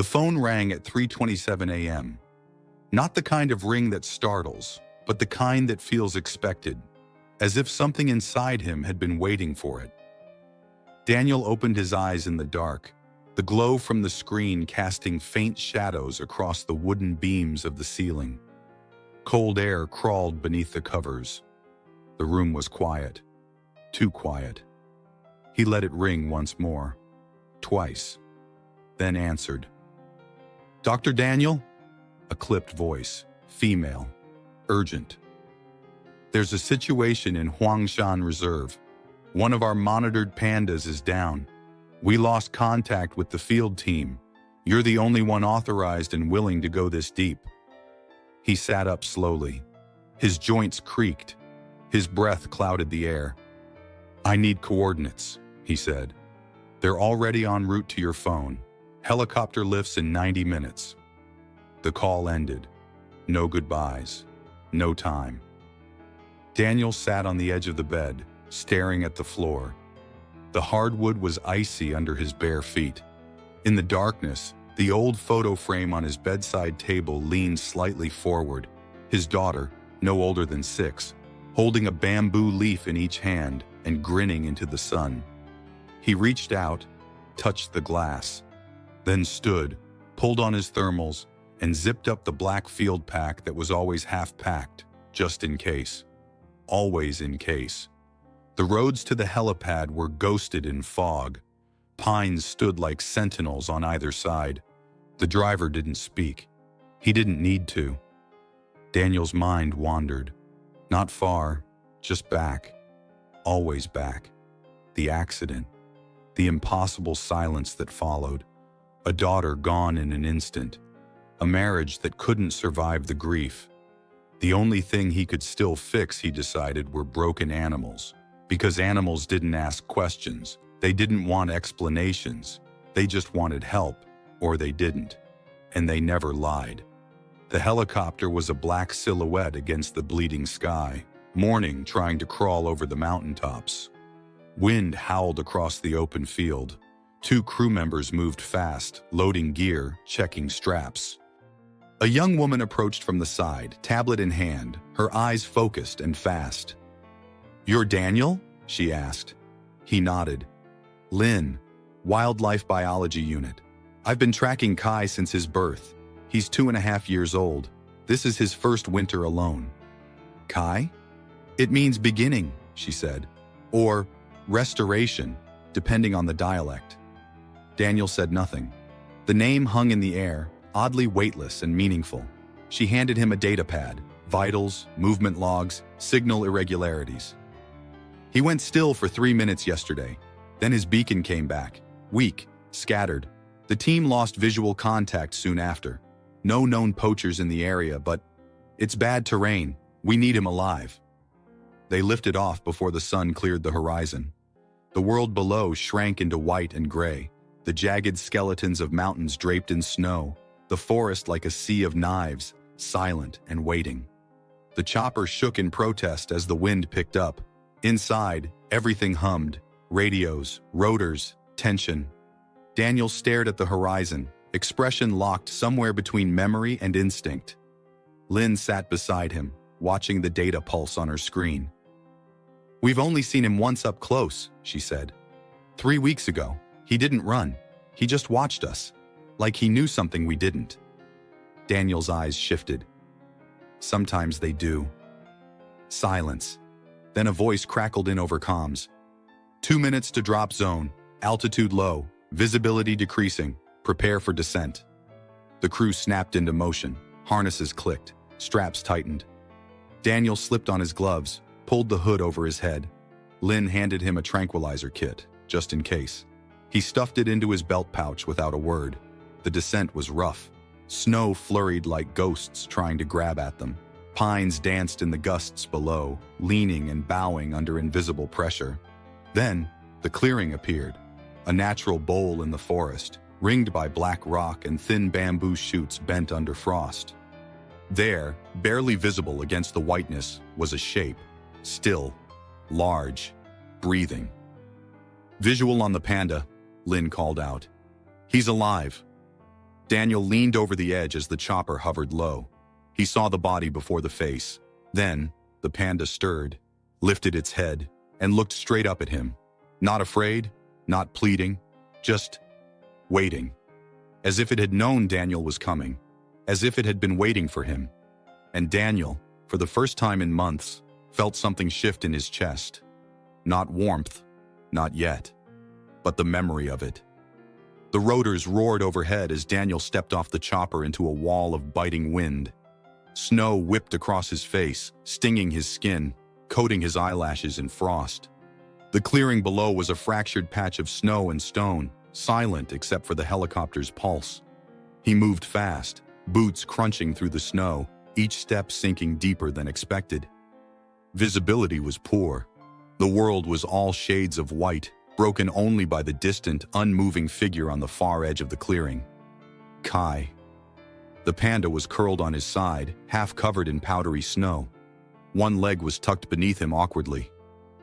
The phone rang at 3:27 a.m. Not the kind of ring that startles, but the kind that feels expected, as if something inside him had been waiting for it. Daniel opened his eyes in the dark, the glow from the screen casting faint shadows across the wooden beams of the ceiling. Cold air crawled beneath the covers. The room was quiet, too quiet. He let it ring once more, twice, then answered. "Dr. Daniel?" A clipped voice, female, urgent. "There's a situation in Huangshan Reserve. One of our monitored pandas is down. We lost contact with the field team. You're the only one authorized and willing to go this deep." He sat up slowly. His joints creaked. His breath clouded the air. "I need coordinates," he said. "They're already en route to your phone. Helicopter lifts in 90 minutes. The call ended. No goodbyes. No time. Daniel sat on the edge of the bed, staring at the floor. The hardwood was icy under his bare feet. In the darkness, the old photo frame on his bedside table leaned slightly forward, his daughter, no older than 6, holding a bamboo leaf in each hand and grinning into the sun. He reached out, touched the glass, then stood, pulled on his thermals, and zipped up the black field pack that was always half-packed, just in case. Always in case. The roads to the helipad were ghosted in fog. Pines stood like sentinels on either side. The driver didn't speak. He didn't need to. Daniel's mind wandered. Not far, just back. Always back. The accident. The impossible silence that followed. A daughter gone in an instant. A marriage that couldn't survive the grief. The only thing he could still fix, he decided, were broken animals. Because animals didn't ask questions. They didn't want explanations. They just wanted help, or they didn't. And they never lied. The helicopter was a black silhouette against the bleeding sky, morning trying to crawl over the mountaintops. Wind howled across the open field. 2 crew members moved fast, loading gear, checking straps. A young woman approached from the side, tablet in hand, her eyes focused and fast. "You're Daniel?" she asked. He nodded. "Lynn, Wildlife Biology Unit. I've been tracking Kai since his birth. He's 2.5 years old. This is his first winter alone." "Kai?" "It means beginning," she said. "Or restoration, depending on the dialect." Daniel said nothing. The name hung in the air, oddly weightless and meaningful. She handed him a data pad, vitals, movement logs, signal irregularities. "He went still for 3 minutes yesterday. Then his beacon came back, weak, scattered. The team lost visual contact soon after. No known poachers in the area, but it's bad terrain. We need him alive." They lifted off before the sun cleared the horizon. The world below shrank into white and gray, the jagged skeletons of mountains draped in snow, the forest like a sea of knives, silent and waiting. The chopper shook in protest as the wind picked up. Inside, everything hummed. Radios, rotors, tension. Daniel stared at the horizon, expression locked somewhere between memory and instinct. Lynn sat beside him, watching the data pulse on her screen. "We've only seen him once up close," she said. 3 weeks ago. He didn't run. He just watched us, like he knew something we didn't." Daniel's eyes shifted. Sometimes they do. Silence. Then a voice crackled in over comms. 2 minutes to drop zone, altitude low, visibility decreasing, prepare for descent." The crew snapped into motion, harnesses clicked, straps tightened. Daniel slipped on his gloves, pulled the hood over his head. Lynn handed him a tranquilizer kit, just in case. He stuffed it into his belt pouch without a word. The descent was rough. Snow flurried like ghosts trying to grab at them. Pines danced in the gusts below, leaning and bowing under invisible pressure. Then, the clearing appeared, a natural bowl in the forest, ringed by black rock and thin bamboo shoots bent under frost. There, barely visible against the whiteness, was a shape, still, large, breathing. "Visual on the Panda," Lynn called out. "He's alive." Daniel leaned over the edge as the chopper hovered low. He saw the body before the face. Then, the panda stirred, lifted its head, and looked straight up at him. Not afraid, not pleading, just waiting. As if it had known Daniel was coming, as if it had been waiting for him. And Daniel, for the first time in months, felt something shift in his chest. Not warmth, not yet, but the memory of it. The rotors roared overhead as Daniel stepped off the chopper into a wall of biting wind. Snow whipped across his face, stinging his skin, coating his eyelashes in frost. The clearing below was a fractured patch of snow and stone, silent except for the helicopter's pulse. He moved fast, boots crunching through the snow, each step sinking deeper than expected. Visibility was poor. The world was all shades of white, broken only by the distant, unmoving figure on the far edge of the clearing. Kai. The panda was curled on his side, half covered in powdery snow. One leg was tucked beneath him awkwardly.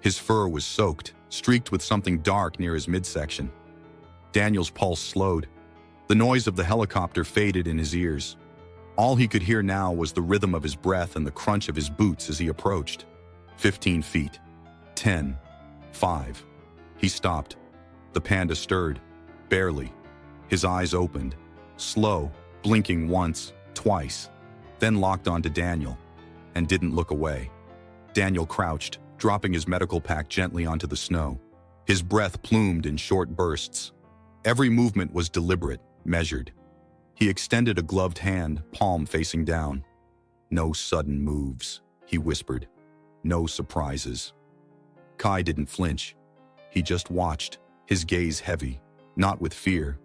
His fur was soaked, streaked with something dark near his midsection. Daniel's pulse slowed. The noise of the helicopter faded in his ears. All he could hear now was the rhythm of his breath and the crunch of his boots as he approached. 15 feet. 10. 5. He stopped. The panda stirred. Barely. His eyes opened. Slow, blinking once, twice, then locked onto Daniel, and didn't look away. Daniel crouched, dropping his medical pack gently onto the snow. His breath plumed in short bursts. Every movement was deliberate, measured. He extended a gloved hand, palm facing down. No sudden moves, he whispered. No surprises. Kai didn't flinch. He just watched, his gaze heavy, not with fear,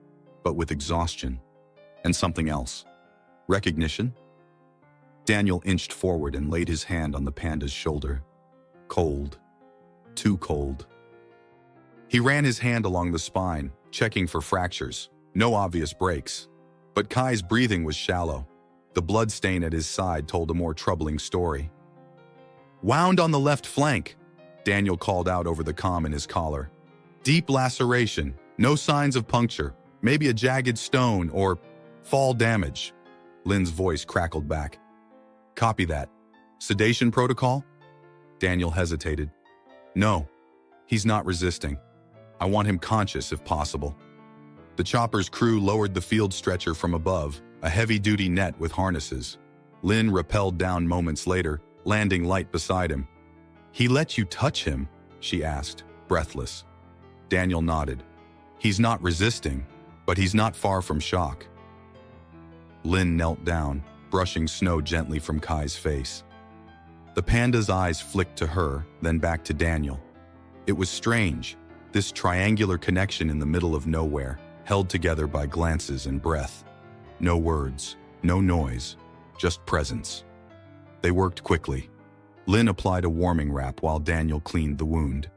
but with exhaustion. And something else. Recognition? Daniel inched forward and laid his hand on the panda's shoulder. Cold. Too cold. He ran his hand along the spine, checking for fractures. No obvious breaks. But Kai's breathing was shallow. The blood stain at his side told a more troubling story. Wound on the left flank, Daniel called out over the comm in his collar. Deep laceration, no signs of puncture, maybe a jagged stone or fall damage. Lynn's voice crackled back. Copy that. Sedation protocol? Daniel hesitated. No, he's not resisting. I want him conscious if possible. The chopper's crew lowered the field stretcher from above, a heavy-duty net with harnesses. Lynn rappelled down moments later, landing light beside him. He let you touch him? She asked, breathless. Daniel nodded. He's not resisting, but he's not far from shock. Lynn knelt down, brushing snow gently from Kai's face. The panda's eyes flicked to her, then back to Daniel. It was strange, this triangular connection in the middle of nowhere, held together by glances and breath. No words, no noise, just presence. They worked quickly. Lynn applied a warming wrap while Daniel cleaned the wound.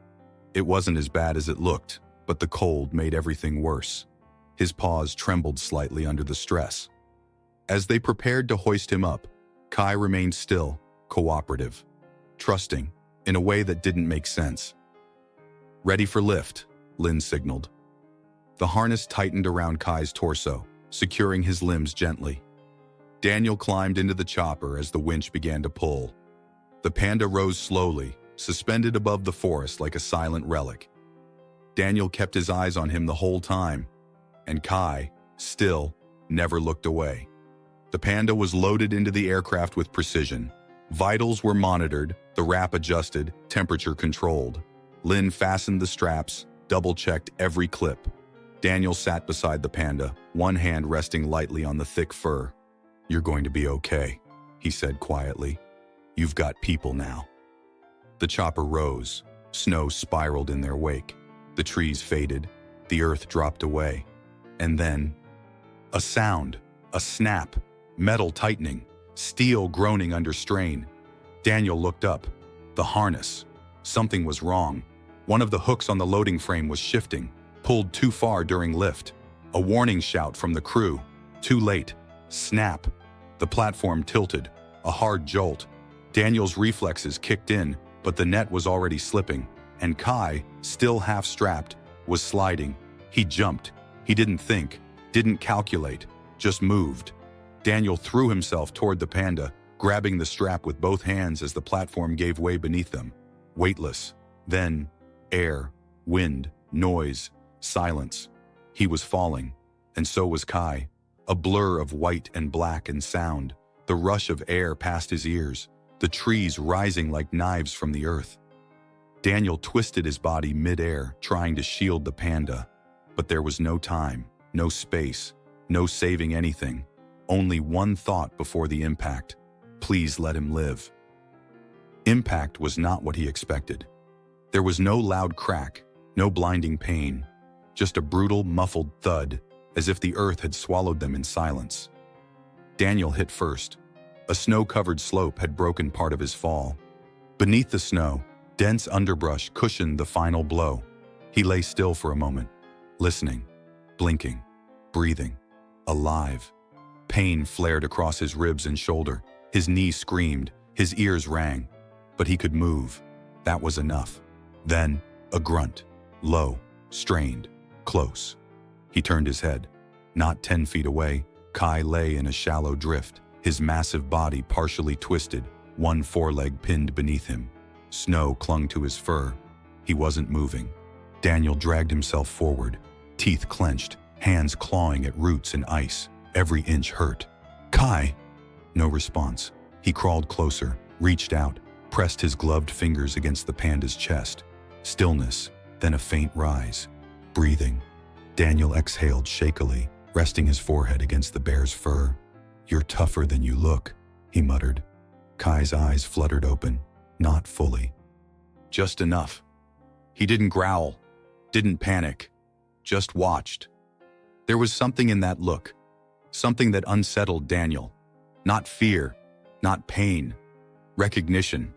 It wasn't as bad as it looked, but the cold made everything worse. His paws trembled slightly under the stress. As they prepared to hoist him up, Kai remained still, cooperative, trusting, in a way that didn't make sense. Ready for lift, Lynn signaled. The harness tightened around Kai's torso, securing his limbs gently. Daniel climbed into the chopper as the winch began to pull. The panda rose slowly, suspended above the forest like a silent relic. Daniel kept his eyes on him the whole time, and Kai, still, never looked away. The panda was loaded into the aircraft with precision. Vitals were monitored, the wrap adjusted, temperature controlled. Lynn fastened the straps, double-checked every clip. Daniel sat beside the panda, one hand resting lightly on the thick fur. "You're going to be okay," he said quietly. "You've got people now." The chopper rose. Snow spiraled in their wake. The trees faded. The earth dropped away. And then, a sound, a snap, metal tightening, steel groaning under strain. Daniel looked up. The harness. Something was wrong. One of the hooks on the loading frame was shifting, pulled too far during lift. A warning shout from the crew. Too late. Snap. The platform tilted. A hard jolt. Daniel's reflexes kicked in, but the net was already slipping, and Kai, still half-strapped, was sliding. He jumped. He didn't think, didn't calculate. just moved. Daniel threw himself toward the panda, grabbing the strap with both hands as the platform gave way beneath them. Weightless. Then, air, wind, noise, silence. He was falling, and so was Kai. A blur of white and black and sound, the rush of air past his ears, the trees rising like knives from the earth. Daniel twisted his body mid-air, trying to shield the panda. But there was no time, no space, no saving anything. Only one thought before the impact. Please let him live. Impact was not what he expected. There was no loud crack, no blinding pain, just a brutal, muffled thud, as if the earth had swallowed them in silence. Daniel hit first. A snow-covered slope had broken part of his fall. Beneath the snow, dense underbrush cushioned the final blow. He lay still for a moment, listening, blinking, breathing, alive. Pain flared across his ribs and shoulder. His knee screamed, his ears rang. But he could move. That was enough. Then, a grunt, low, strained, close. He turned his head. Not 10 feet away, Kai lay in a shallow drift, his massive body partially twisted, one foreleg pinned beneath him. Snow clung to his fur. He wasn't moving. Daniel dragged himself forward, teeth clenched, hands clawing at roots and ice. Every inch hurt. Kai! No response. He crawled closer, reached out, pressed his gloved fingers against the panda's chest. Stillness, then a faint rise. Breathing. Daniel exhaled shakily, resting his forehead against the bear's fur. "You're tougher than you look," he muttered. Kai's eyes fluttered open, not fully. Just enough. He didn't growl, didn't panic, just watched. There was something in that look, something that unsettled Daniel. Not fear, not pain, recognition.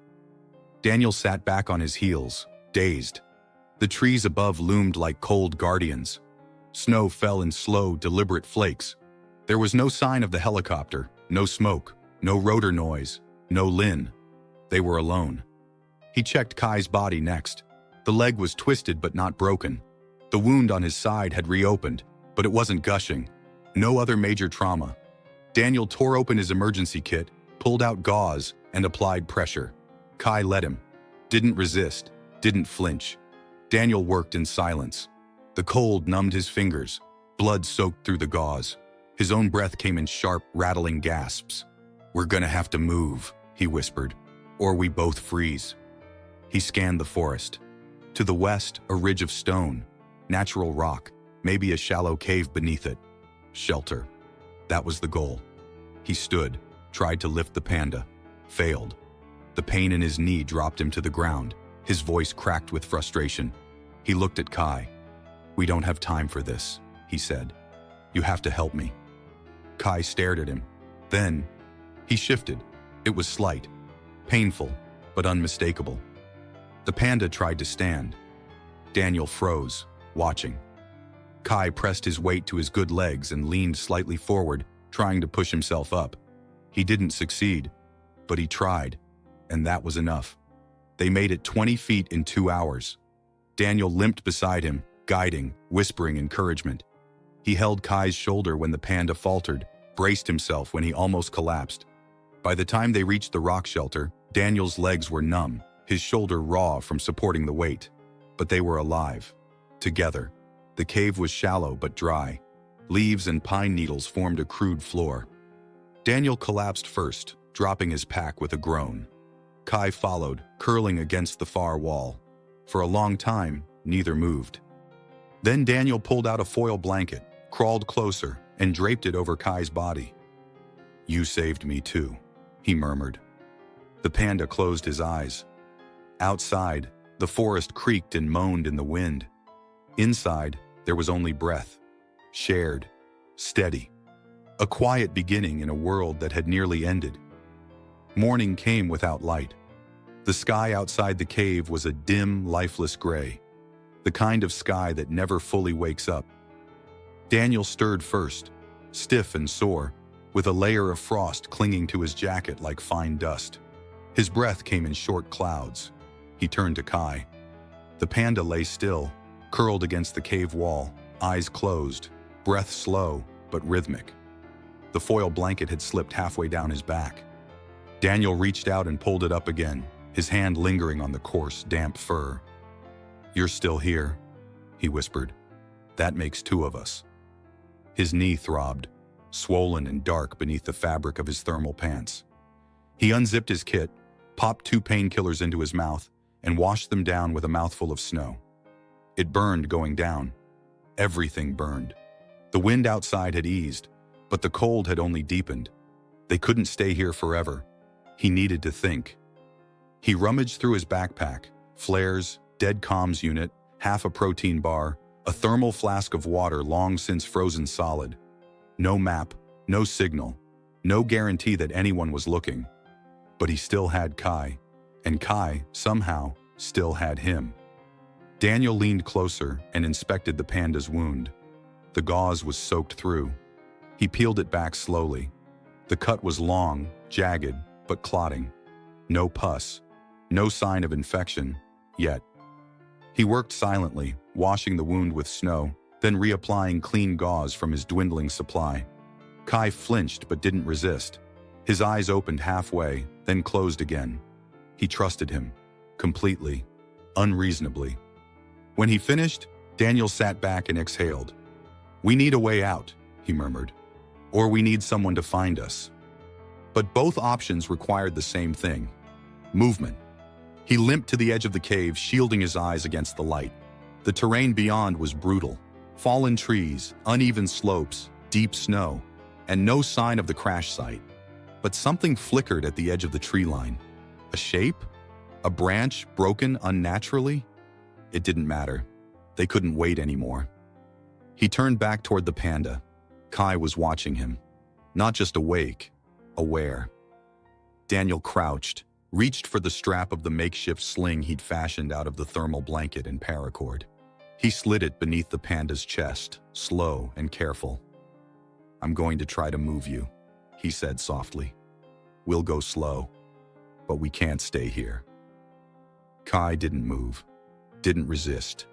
Daniel sat back on his heels, dazed. The trees above loomed like cold guardians. Snow fell in slow, deliberate flakes. There was no sign of the helicopter, no smoke, no rotor noise, no Lin. They were alone. He checked Kai's body next. The leg was twisted but not broken. The wound on his side had reopened, but it wasn't gushing. No other major trauma. Daniel tore open his emergency kit, pulled out gauze, and applied pressure. Kai let him. Didn't resist, didn't flinch. Daniel worked in silence. The cold numbed his fingers. Blood soaked through the gauze. His own breath came in sharp, rattling gasps. "We're gonna have to move," he whispered, "or we both freeze." He scanned the forest. To the west, a ridge of stone, natural rock, maybe a shallow cave beneath it. Shelter. That was the goal. He stood, tried to lift the panda, failed. The pain in his knee dropped him to the ground. His voice cracked with frustration. He looked at Kai. "We don't have time for this," he said. "You have to help me." Kai stared at him. Then, he shifted. It was slight, painful, but unmistakable. The panda tried to stand. Daniel froze, watching. Kai pressed his weight to his good legs and leaned slightly forward, trying to push himself up. He didn't succeed, but he tried, and that was enough. They made it 20 feet in 2 hours. Daniel limped beside him, guiding, whispering encouragement. He held Kai's shoulder when the panda faltered, braced himself when he almost collapsed. By the time they reached the rock shelter, Daniel's legs were numb, his shoulder raw from supporting the weight. But they were alive. Together. The cave was shallow but dry. Leaves and pine needles formed a crude floor. Daniel collapsed first, dropping his pack with a groan. Kai followed, curling against the far wall. For a long time, neither moved. Then Daniel pulled out a foil blanket, crawled closer, and draped it over Kai's body. "You saved me too," he murmured. The panda closed his eyes. Outside, the forest creaked and moaned in the wind. Inside, there was only breath. Shared. Steady. A quiet beginning in a world that had nearly ended. Morning came without light. The sky outside the cave was a dim, lifeless gray. The kind of sky that never fully wakes up. Daniel stirred first, stiff and sore, with a layer of frost clinging to his jacket like fine dust. His breath came in short clouds. He turned to Kai. The panda lay still, curled against the cave wall, eyes closed, breath slow but rhythmic. The foil blanket had slipped halfway down his back. Daniel reached out and pulled it up again, his hand lingering on the coarse, damp fur. "You're still here," he whispered. "That makes two of us." His knee throbbed, swollen and dark beneath the fabric of his thermal pants. He unzipped his kit, popped 2 painkillers into his mouth, and washed them down with a mouthful of snow. It burned going down. Everything burned. The wind outside had eased, but the cold had only deepened. They couldn't stay here forever. He needed to think. He rummaged through his backpack, flares, dead comms unit, half a protein bar, a thermal flask of water long since frozen solid. No map, no signal, no guarantee that anyone was looking. But he still had Kai, and Kai, somehow, still had him. Daniel leaned closer and inspected the panda's wound. The gauze was soaked through. He peeled it back slowly. The cut was long, jagged, but clotting. No pus, no sign of infection, yet. He worked silently, washing the wound with snow, then reapplying clean gauze from his dwindling supply. Kai flinched but didn't resist. His eyes opened halfway, then closed again. He trusted him, completely, unreasonably. When he finished, Daniel sat back and exhaled. "We need a way out," he murmured. "Or we need someone to find us." But both options required the same thing: movement. He limped to the edge of the cave, shielding his eyes against the light. The terrain beyond was brutal. Fallen trees, uneven slopes, deep snow, and no sign of the crash site. But something flickered at the edge of the tree line. A shape? A branch broken unnaturally? It didn't matter. They couldn't wait anymore. He turned back toward the panda. Kai was watching him. Not just awake, aware. Daniel crouched, reached for the strap of the makeshift sling he'd fashioned out of the thermal blanket and paracord. He slid it beneath the panda's chest, slow and careful. "I'm going to try to move you," he said softly. "We'll go slow, but we can't stay here." Kai didn't move, didn't resist,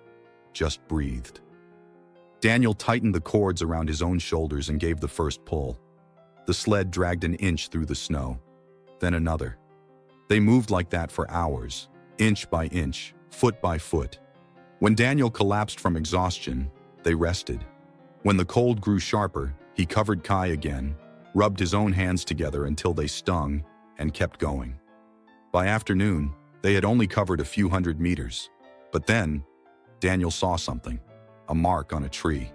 just breathed. Daniel tightened the cords around his own shoulders and gave the first pull. The sled dragged an inch through the snow, then another. They moved like that for hours, inch by inch, foot by foot. When Daniel collapsed from exhaustion, they rested. When the cold grew sharper, he covered Kai again, rubbed his own hands together until they stung, and kept going. By afternoon, they had only covered a few hundred meters. But then, Daniel saw something. A mark on a tree.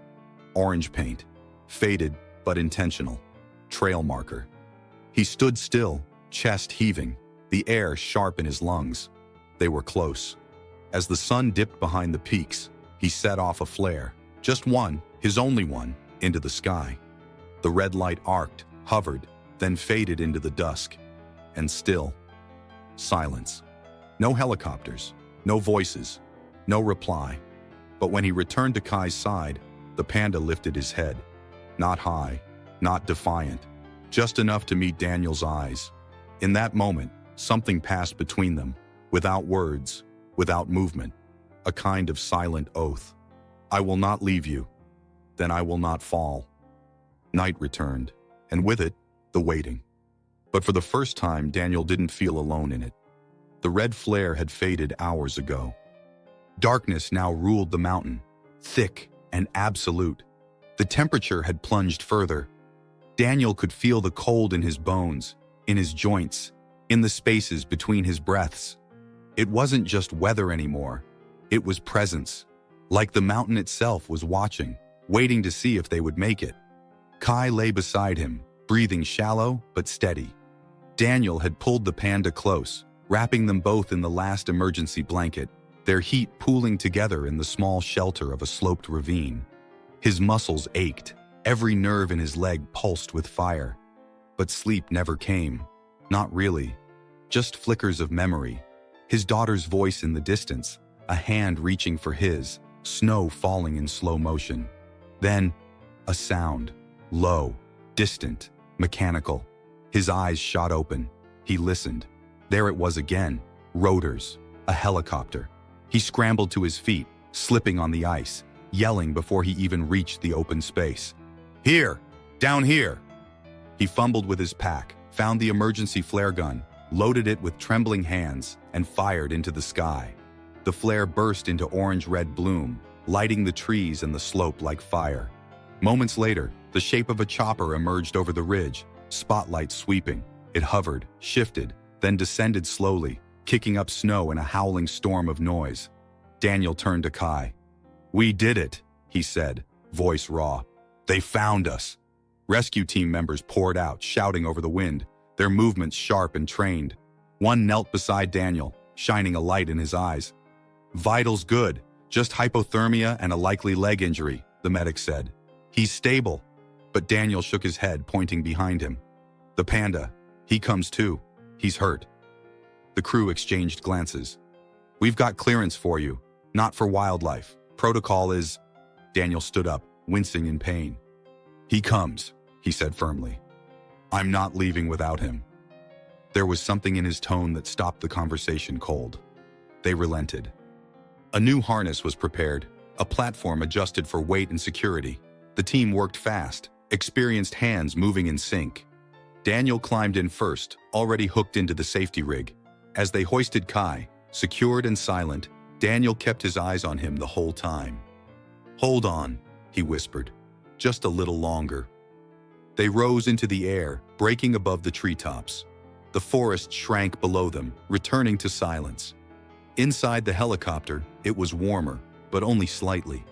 Orange paint. Faded, but intentional. Trail marker. He stood still, chest heaving, the air sharp in his lungs. They were close. As the sun dipped behind the peaks, he set off a flare. Just one, his only one, into the sky. The red light arced, hovered, then faded into the dusk. And still, silence. No helicopters, no voices, no reply. But when he returned to Kai's side, the panda lifted his head. Not high, not defiant, just enough to meet Daniel's eyes. In that moment, something passed between them, without words, without movement, a kind of silent oath. "I will not leave you. Then I will not fall." Night returned, and with it, the waiting. But for the first time, Daniel didn't feel alone in it. The red flare had faded hours ago. Darkness now ruled the mountain, thick and absolute. The temperature had plunged further. Daniel could feel the cold in his bones, in his joints, in the spaces between his breaths. It wasn't just weather anymore. It was presence, like the mountain itself was watching, waiting to see if they would make it. Kai lay beside him, breathing shallow but steady. Daniel had pulled the panda close, wrapping them both in the last emergency blanket, their heat pooling together in the small shelter of a sloped ravine. His muscles ached, every nerve in his leg pulsed with fire. But sleep never came. Not really. Just flickers of memory. His daughter's voice in the distance, a hand reaching for his, snow falling in slow motion. Then, a sound, low, distant, mechanical. His eyes shot open. He listened. There it was again, rotors, a helicopter. He scrambled to his feet, slipping on the ice, yelling before he even reached the open space. "Here! Down here!" He fumbled with his pack, found the emergency flare gun, loaded it with trembling hands, and fired into the sky. The flare burst into orange-red bloom, lighting the trees and the slope like fire. Moments later, the shape of a chopper emerged over the ridge, spotlight sweeping. It hovered, shifted, then descended slowly, kicking up snow in a howling storm of noise. Daniel turned to Kai. "We did it," he said, voice raw. "They found us." Rescue team members poured out, shouting over the wind, their movements sharp and trained. One knelt beside Daniel, shining a light in his eyes. "Vitals good, just hypothermia and a likely leg injury," the medic said. "He's stable." But Daniel shook his head, pointing behind him. "The Panda, he comes too. He's hurt." The crew exchanged glances. "We've got clearance for you, not for wildlife. Protocol is..." Daniel stood up, wincing in pain. "He comes," he said firmly. "I'm not leaving without him." There was something in his tone that stopped the conversation cold. They relented. A new harness was prepared, a platform adjusted for weight and security. The team worked fast, experienced hands moving in sync. Daniel climbed in first, already hooked into the safety rig. As they hoisted Kai, secured and silent, Daniel kept his eyes on him the whole time. "Hold on," he whispered. "Just a little longer." They rose into the air, breaking above the treetops. The forest shrank below them, returning to silence. Inside the helicopter, it was warmer, but only slightly.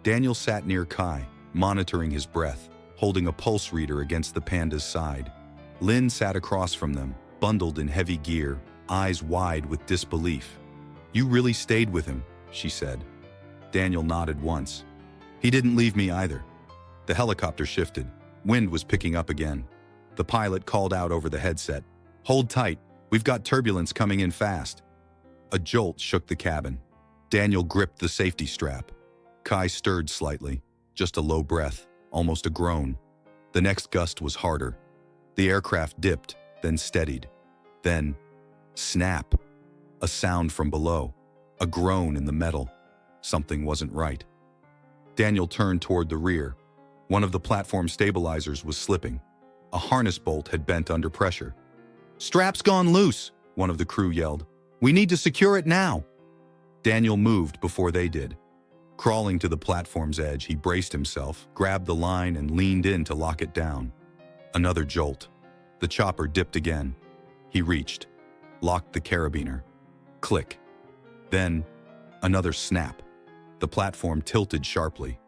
Daniel sat near Kai, monitoring his breath, holding a pulse reader against the Panda's side. Lynn sat across from them, bundled in heavy gear, eyes wide with disbelief. "You really stayed with him," she said. Daniel nodded once. "He didn't leave me either." The helicopter shifted. Wind was picking up again. The pilot called out over the headset, "Hold tight, we've got turbulence coming in fast." A jolt shook the cabin. Daniel gripped the safety strap. Kai stirred slightly, just a low breath, almost a groan. The next gust was harder. The aircraft dipped, then steadied. Then, snap! A sound from below, a groan in the metal. Something wasn't right. Daniel turned toward the rear. One of the platform stabilizers was slipping. A harness bolt had bent under pressure. "Strap's gone loose," one of the crew yelled. "We need to secure it now." Daniel moved before they did. Crawling to the platform's edge, he braced himself, grabbed the line, and leaned in to lock it down. Another jolt. The chopper dipped again. He reached, locked the carabiner. Click. Then, another snap. The platform tilted sharply.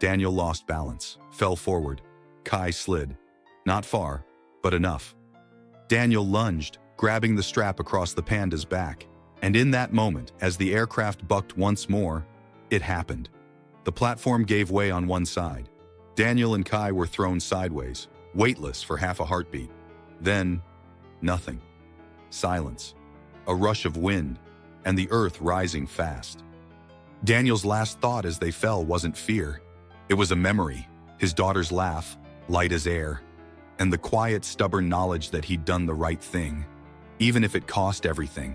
Daniel lost balance, fell forward. Kai slid. Not far, but enough. Daniel lunged, grabbing the strap across the Panda's back. And in that moment, as the aircraft bucked once more, it happened. The platform gave way on one side. Daniel and Kai were thrown sideways, weightless for half a heartbeat. Then, nothing. Silence. A rush of wind, and the earth rising fast. Daniel's last thought as they fell wasn't fear. It was a memory, his daughter's laugh, light as air, and the quiet, stubborn knowledge that he'd done the right thing, even if it cost everything.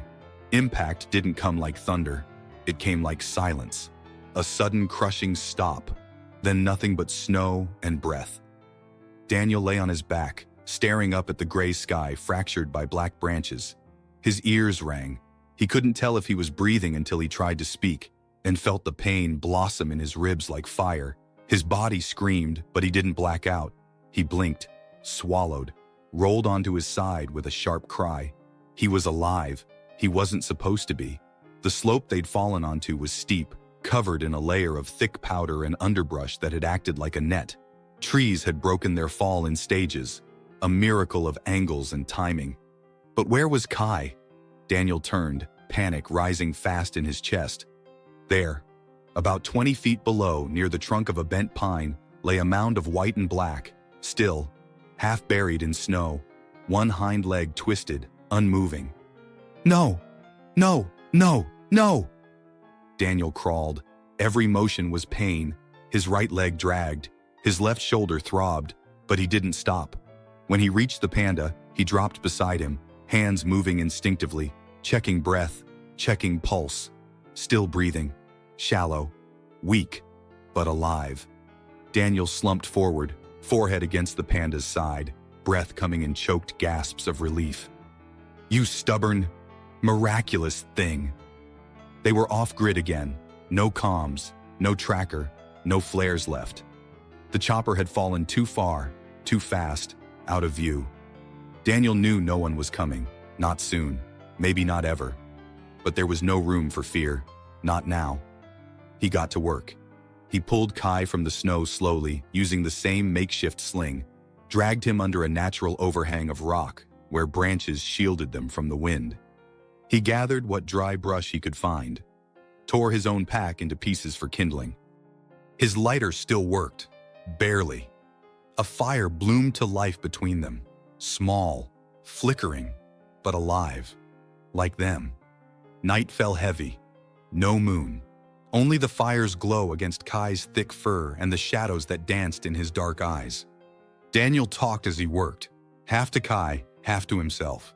Impact didn't come like thunder. It came like silence. A sudden crushing stop, then nothing but snow and breath. Daniel lay on his back, staring up at the gray sky fractured by black branches. His ears rang. He couldn't tell if he was breathing until he tried to speak, and felt the pain blossom in his ribs like fire. His body screamed, but he didn't black out. He blinked, swallowed, rolled onto his side with a sharp cry. He was alive. He wasn't supposed to be. The slope they'd fallen onto was steep, covered in a layer of thick powder and underbrush that had acted like a net. Trees had broken their fall in stages, a miracle of angles and timing. But where was Kai? Daniel turned, panic rising fast in his chest. There, about 20 feet below, near the trunk of a bent pine, lay a mound of white and black, still, half buried in snow, one hind leg twisted, unmoving. "No! No! No! No!" Daniel crawled. Every motion was pain. His right leg dragged. His left shoulder throbbed, but he didn't stop. When he reached the Panda, he dropped beside him, hands moving instinctively, checking breath, checking pulse. Still breathing. Shallow. Weak, but alive. Daniel slumped forward, forehead against the Panda's side, breath coming in choked gasps of relief. You stubborn, miraculous thing. They were off-grid again. No comms, no tracker, no flares left. The chopper had fallen too far, too fast, out of view. Daniel knew no one was coming. Not soon, maybe not ever. But there was no room for fear. Not now. He got to work. He pulled Kai from the snow slowly, using the same makeshift sling, dragged him under a natural overhang of rock, where branches shielded them from the wind. He gathered what dry brush he could find, tore his own pack into pieces for kindling. His lighter still worked, barely. A fire bloomed to life between them, small, flickering, but alive, like them. Night fell heavy, no moon. Only the fire's glow against Kai's thick fur and the shadows that danced in his dark eyes. Daniel talked as he worked, half to Kai, half to himself.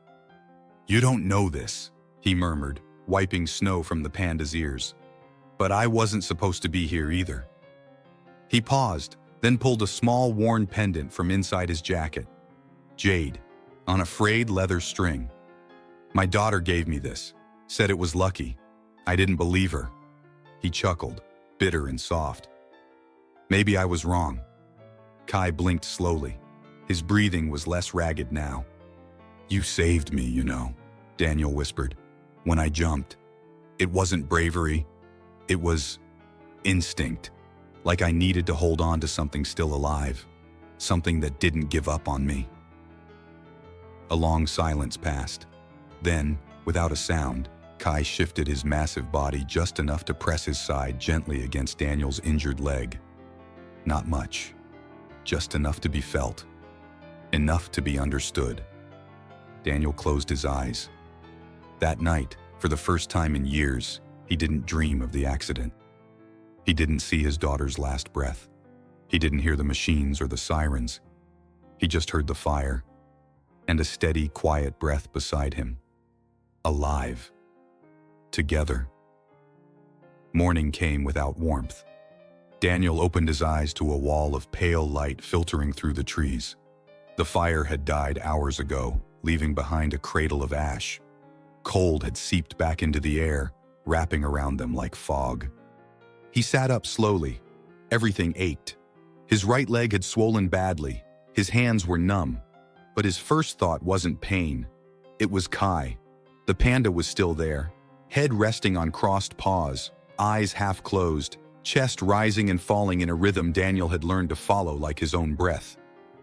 "You don't know this," he murmured, wiping snow from the panda's ears. "But I wasn't supposed to be here either." He paused, then pulled a small worn pendant from inside his jacket. Jade, on a frayed leather string. "My daughter gave me this, said it was lucky. I didn't believe her." He chuckled, bitter and soft. "Maybe I was wrong." Kai blinked slowly. His breathing was less ragged now. "You saved me, you know," Daniel whispered. "When I jumped. It wasn't bravery. It was instinct. Like I needed to hold on to something still alive. Something that didn't give up on me." A long silence passed. Then, without a sound, Kai shifted his massive body just enough to press his side gently against Daniel's injured leg. Not much. Just enough to be felt. Enough to be understood. Daniel closed his eyes. That night, for the first time in years, he didn't dream of the accident. He didn't see his daughter's last breath. He didn't hear the machines or the sirens. He just heard the fire and a steady, quiet breath beside him. Alive. Together. Morning came without warmth. Daniel opened his eyes to a wall of pale light filtering through the trees. The fire had died hours ago, leaving behind a cradle of ash. Cold had seeped back into the air, wrapping around them like fog. He sat up slowly. Everything ached. His right leg had swollen badly. His hands were numb. But his first thought wasn't pain. It was Kai. The panda was still there, head resting on crossed paws, eyes half closed, chest rising and falling in a rhythm Daniel had learned to follow like his own breath.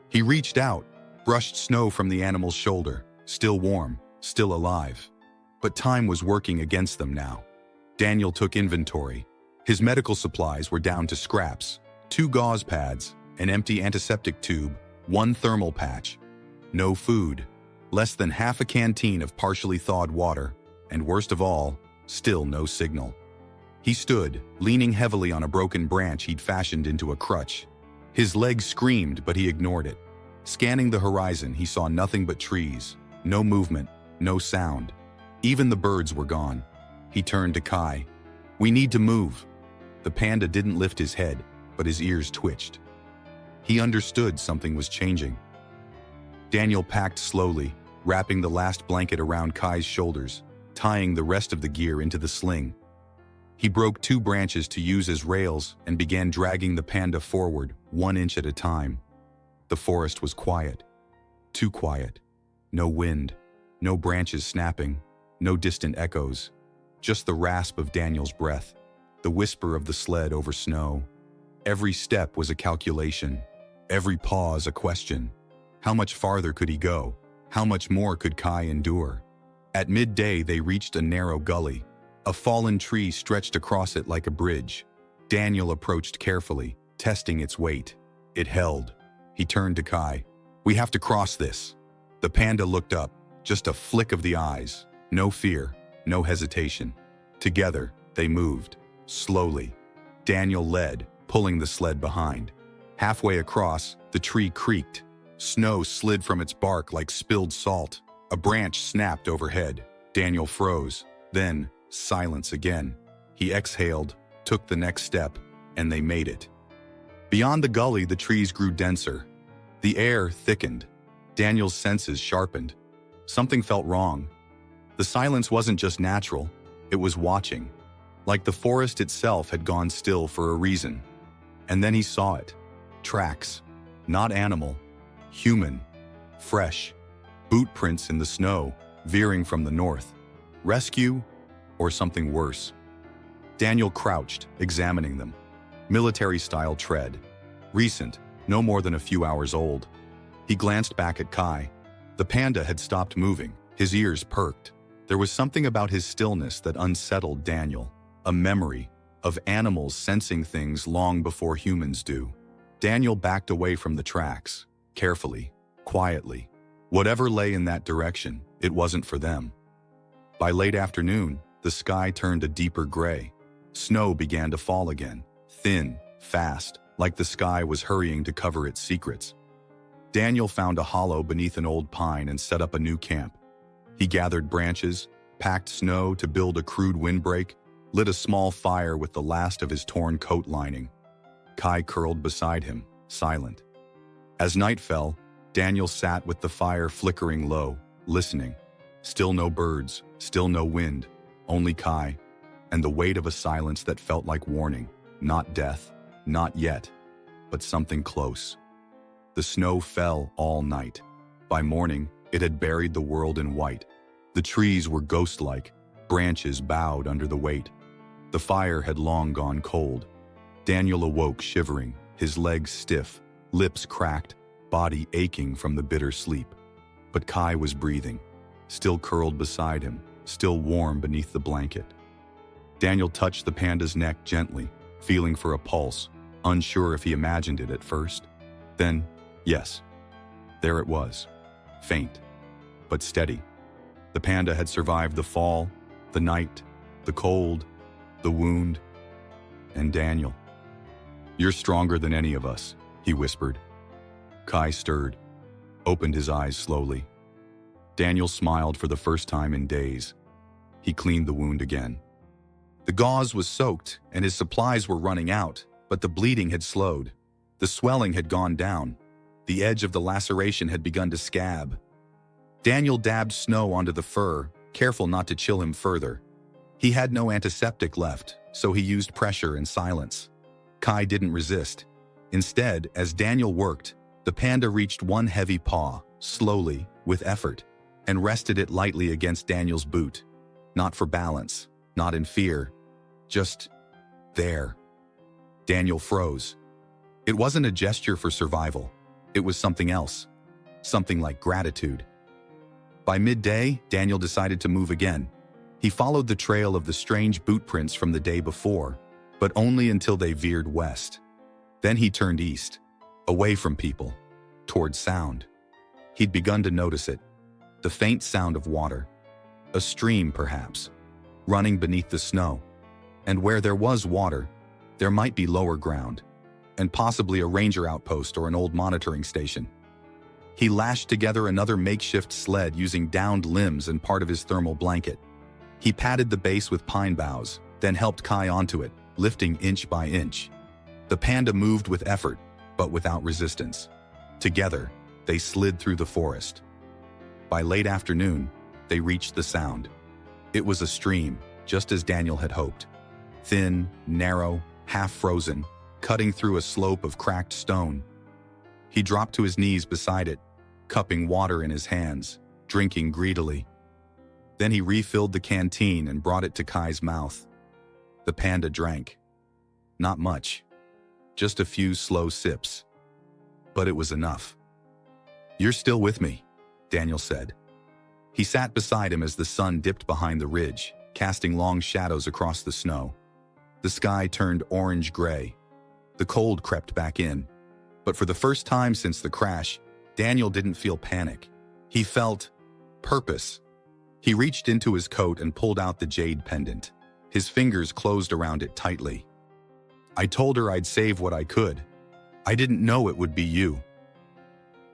He reached out, brushed snow from the animal's shoulder, still warm, still alive. But time was working against them now. Daniel took inventory. His medical supplies were down to scraps, 2 gauze pads, an empty antiseptic tube, 1 thermal patch. No food, less than half a canteen of partially thawed water, and worst of all, still no signal. He stood, leaning heavily on a broken branch he'd fashioned into a crutch. His legs screamed, but he ignored it. Scanning the horizon, he saw nothing but trees. No movement, no sound. Even the birds were gone. He turned to Kai. "We need to move." The panda didn't lift his head, but his ears twitched. He understood something was changing. Daniel packed slowly, wrapping the last blanket around Kai's shoulders, tying the rest of the gear into the sling. He broke 2 branches to use as rails and began dragging the panda forward, 1 inch at a time. The forest was quiet. Too quiet. No wind, no branches snapping, no distant echoes. Just the rasp of Daniel's breath, the whisper of the sled over snow. Every step was a calculation, every pause a question. How much farther could he go? How much more could Kai endure? At midday, they reached a narrow gully. A fallen tree stretched across it like a bridge. Daniel approached carefully, testing its weight. It held. He turned to Kai. "We have to cross this." The panda looked up, just a flick of the eyes. No fear, no hesitation. Together, they moved, slowly. Daniel led, pulling the sled behind. Halfway across, the tree creaked. Snow slid from its bark like spilled salt. A branch snapped overhead. Daniel froze. Then, silence again. He exhaled, took the next step, and they made it. Beyond the gully, the trees grew denser. The air thickened. Daniel's senses sharpened. Something felt wrong. The silence wasn't just natural, it was watching. Like the forest itself had gone still for a reason. And then he saw it. Tracks. Not animal. Human. Fresh. Boot prints in the snow, veering from the north. Rescue, or something worse? Daniel crouched, examining them. Military-style tread. Recent, no more than a few hours old. He glanced back at Kai. The panda had stopped moving, his ears perked. There was something about his stillness that unsettled Daniel. A memory of animals sensing things long before humans do. Daniel backed away from the tracks, carefully, quietly. Whatever lay in that direction, it wasn't for them. By late afternoon, the sky turned a deeper gray. Snow began to fall again, thin, fast, like the sky was hurrying to cover its secrets. Daniel found a hollow beneath an old pine and set up a new camp. He gathered branches, packed snow to build a crude windbreak, lit a small fire with the last of his torn coat lining. Kai curled beside him, silent. As night fell, Daniel sat with the fire flickering low, listening. Still no birds, still no wind, only Kai, and the weight of a silence that felt like warning. Not death, not yet, but something close. The snow fell all night. By morning, it had buried the world in white. The trees were ghost-like, branches bowed under the weight. The fire had long gone cold. Daniel awoke shivering, his legs stiff, lips cracked, body aching from the bitter sleep. But Kai was breathing, still curled beside him, still warm beneath the blanket. Daniel touched the panda's neck gently, feeling for a pulse, unsure if he imagined it at first. Then, yes, there it was, faint, but steady. The panda had survived the fall, the night, the cold, the wound, and Daniel. "You're stronger than any of us," he whispered. Kai stirred, opened his eyes slowly. Daniel smiled for the first time in days. He cleaned the wound again. The gauze was soaked and his supplies were running out, but the bleeding had slowed. The swelling had gone down. The edge of the laceration had begun to scab. Daniel dabbed snow onto the fur, careful not to chill him further. He had no antiseptic left, so he used pressure and silence. Kai didn't resist. Instead, as Daniel worked, the panda reached one heavy paw, slowly, with effort, and rested it lightly against Daniel's boot. Not for balance, not in fear, just there. Daniel froze. It wasn't a gesture for survival. It was something else, something like gratitude. By midday, Daniel decided to move again. He followed the trail of the strange boot prints from the day before, but only until they veered west. Then he turned east, away from people, toward sound. He'd begun to notice it, the faint sound of water. A stream, perhaps, running beneath the snow. And where there was water, there might be lower ground, and possibly a ranger outpost or an old monitoring station. He lashed together another makeshift sled using downed limbs and part of his thermal blanket. He patted the base with pine boughs, then helped Kai onto it, lifting inch by inch. The panda moved with effort, but without resistance. Together, they slid through the forest. By late afternoon, they reached the sound. It was a stream, just as Daniel had hoped. Thin, narrow, half-frozen, cutting through a slope of cracked stone. He dropped to his knees beside it, cupping water in his hands, drinking greedily. Then he refilled the canteen and brought it to Kai's mouth. The panda drank. Not much, just a few slow sips. But it was enough. "You're still with me," Daniel said. He sat beside him as the sun dipped behind the ridge, casting long shadows across the snow. The sky turned orange-gray. The cold crept back in. But for the first time since the crash, Daniel didn't feel panic. He felt purpose. He reached into his coat and pulled out the jade pendant. His fingers closed around it tightly. "I told her I'd save what I could. I didn't know it would be you."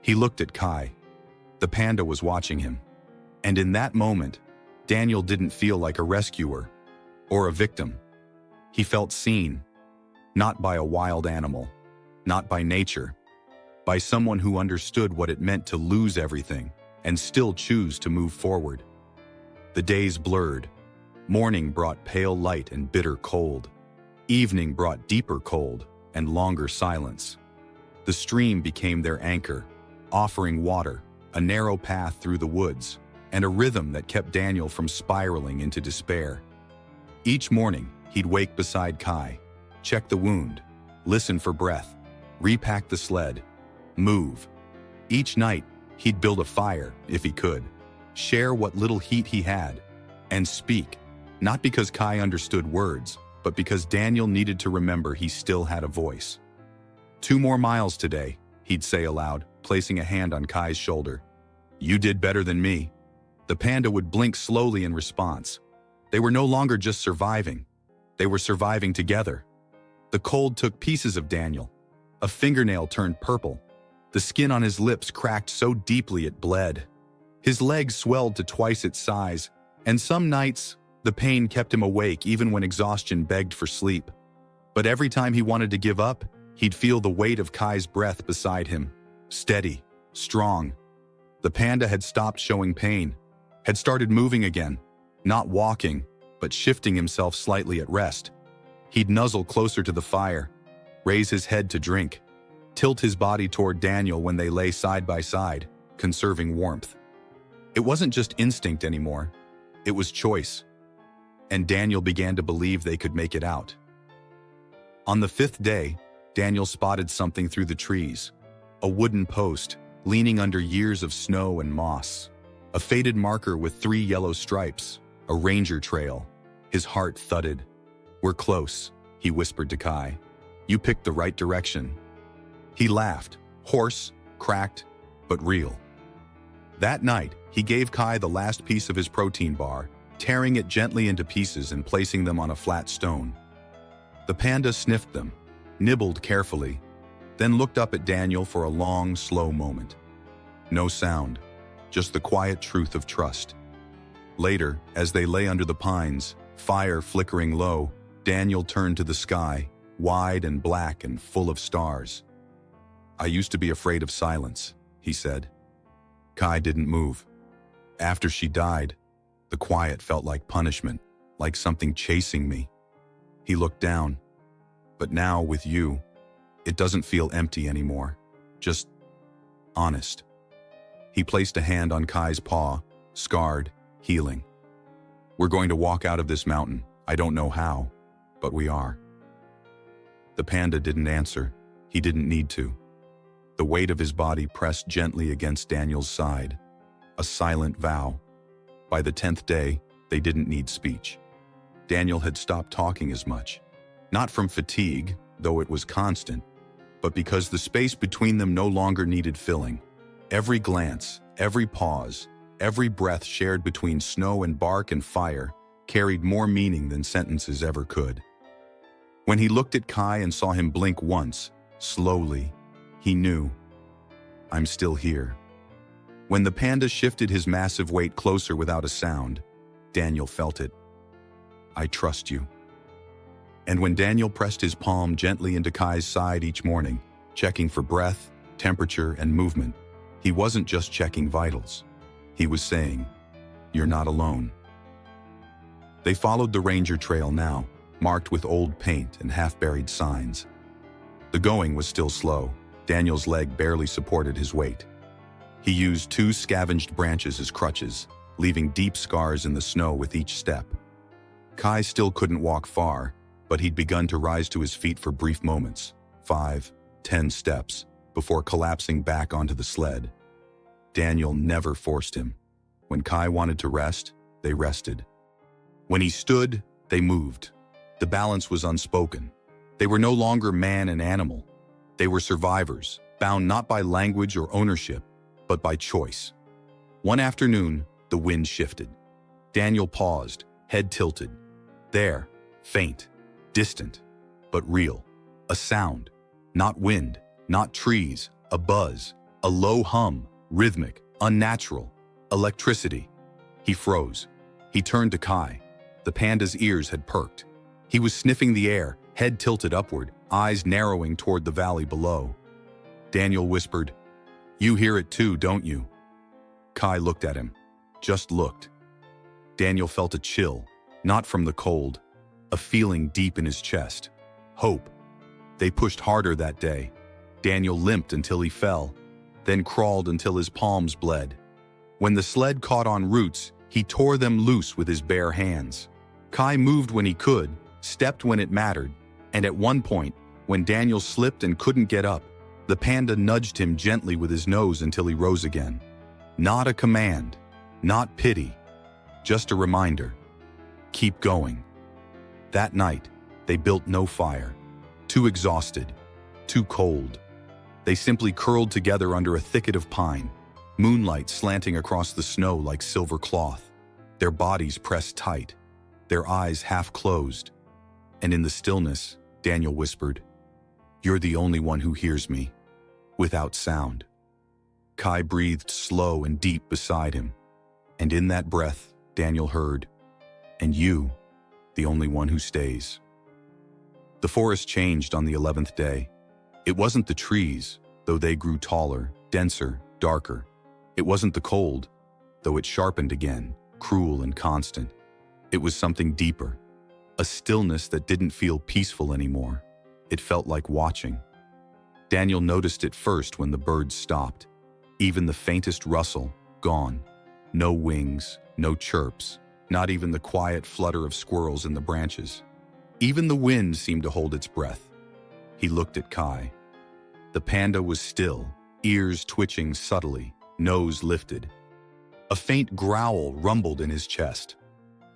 He looked at Kai. The panda was watching him. And in that moment, Daniel didn't feel like a rescuer or a victim. He felt seen, not by a wild animal, not by nature, by someone who understood what it meant to lose everything and still choose to move forward. The days blurred. Morning brought pale light and bitter cold. Evening brought deeper cold and longer silence. The stream became their anchor, offering water, a narrow path through the woods, and a rhythm that kept Daniel from spiraling into despair. Each morning, he'd wake beside Kai, check the wound, listen for breath, repack the sled, move. Each night, he'd build a fire, if he could, share what little heat he had, and speak, not because Kai understood words, but because Daniel needed to remember he still had a voice. 2 more miles today, he'd say aloud, placing a hand on Kai's shoulder. You did better than me. The panda would blink slowly in response. They were no longer just surviving. They were surviving together. The cold took pieces of Daniel. A fingernail turned purple. The skin on his lips cracked so deeply it bled. His legs swelled to twice its size, and some nights, the pain kept him awake even when exhaustion begged for sleep. But every time he wanted to give up, he'd feel the weight of Kai's breath beside him. Steady, strong. The panda had stopped showing pain, had started moving again, not walking, but shifting himself slightly at rest. He'd nuzzle closer to the fire, raise his head to drink, tilt his body toward Daniel when they lay side by side, conserving warmth. It wasn't just instinct anymore, it was choice. And Daniel began to believe they could make it out. On the 5th day, Daniel spotted something through the trees. A wooden post, leaning under years of snow and moss. A faded marker with 3 yellow stripes, a ranger trail. His heart thudded. We're close, he whispered to Kai. You picked the right direction. He laughed, hoarse, cracked, but real. That night, he gave Kai the last piece of his protein bar, tearing it gently into pieces and placing them on a flat stone. The panda sniffed them, nibbled carefully, then looked up at Daniel for a long, slow moment. No sound, just the quiet truth of trust. Later, as they lay under the pines, fire flickering low, Daniel turned to the sky, wide and black and full of stars. I used to be afraid of silence, he said. Kai didn't move. After she died, the quiet felt like punishment, like something chasing me. He looked down. But now, with you, it doesn't feel empty anymore, just honest. He placed a hand on Kai's paw, scarred, healing. We're going to walk out of this mountain. I don't know how, but we are. The panda didn't answer. He didn't need to. The weight of his body pressed gently against Daniel's side. A silent vow. By the 10th day, they didn't need speech. Daniel had stopped talking as much. Not from fatigue, though it was constant, but because the space between them no longer needed filling. Every glance, every pause, every breath shared between snow and bark and fire carried more meaning than sentences ever could. When he looked at Kai and saw him blink once, slowly, he knew, I'm still here. When the panda shifted his massive weight closer without a sound, Daniel felt it. I trust you. And when Daniel pressed his palm gently into Kai's side each morning, checking for breath, temperature, and movement, he wasn't just checking vitals. He was saying, you're not alone. They followed the ranger trail now, marked with old paint and half-buried signs. The going was still slow. Daniel's leg barely supported his weight. He used 2 scavenged branches as crutches, leaving deep scars in the snow with each step. Kai still couldn't walk far, but he'd begun to rise to his feet for brief moments, 5, 10 steps, before collapsing back onto the sled. Daniel never forced him. When Kai wanted to rest, they rested. When he stood, they moved. The balance was unspoken. They were no longer man and animal. They were survivors, bound not by language or ownership, but by choice. One afternoon, the wind shifted. Daniel paused, head tilted. There, faint, distant, but real. A sound, not wind, not trees, a buzz, a low hum, rhythmic, unnatural, electricity. He froze. He turned to Kai. The panda's ears had perked. He was sniffing the air, head tilted upward, eyes narrowing toward the valley below. Daniel whispered, "You hear it too, don't you?" Kai looked at him. Just looked. Daniel felt a chill, not from the cold, a feeling deep in his chest. Hope. They pushed harder that day. Daniel limped until he fell, then crawled until his palms bled. When the sled caught on roots, he tore them loose with his bare hands. Kai moved when he could, stepped when it mattered, and at one point, when Daniel slipped and couldn't get up, the panda nudged him gently with his nose until he rose again. Not a command, not pity, just a reminder. Keep going. That night, they built no fire. Too exhausted, too cold. They simply curled together under a thicket of pine, moonlight slanting across the snow like silver cloth, their bodies pressed tight, their eyes half closed. And in the stillness, Daniel whispered, "You're the only one who hears me," without sound. Kai breathed slow and deep beside him, and in that breath, Daniel heard, "And you, the only one who stays." The forest changed on the 11th day. It wasn't the trees, though they grew taller, denser, darker. It wasn't the cold, though it sharpened again, cruel and constant. It was something deeper, a stillness that didn't feel peaceful anymore. It felt like watching. Daniel noticed it first when the birds stopped. Even the faintest rustle, gone. No wings, no chirps, not even the quiet flutter of squirrels in the branches. Even the wind seemed to hold its breath. He looked at Kai. The panda was still, ears twitching subtly, nose lifted. A faint growl rumbled in his chest.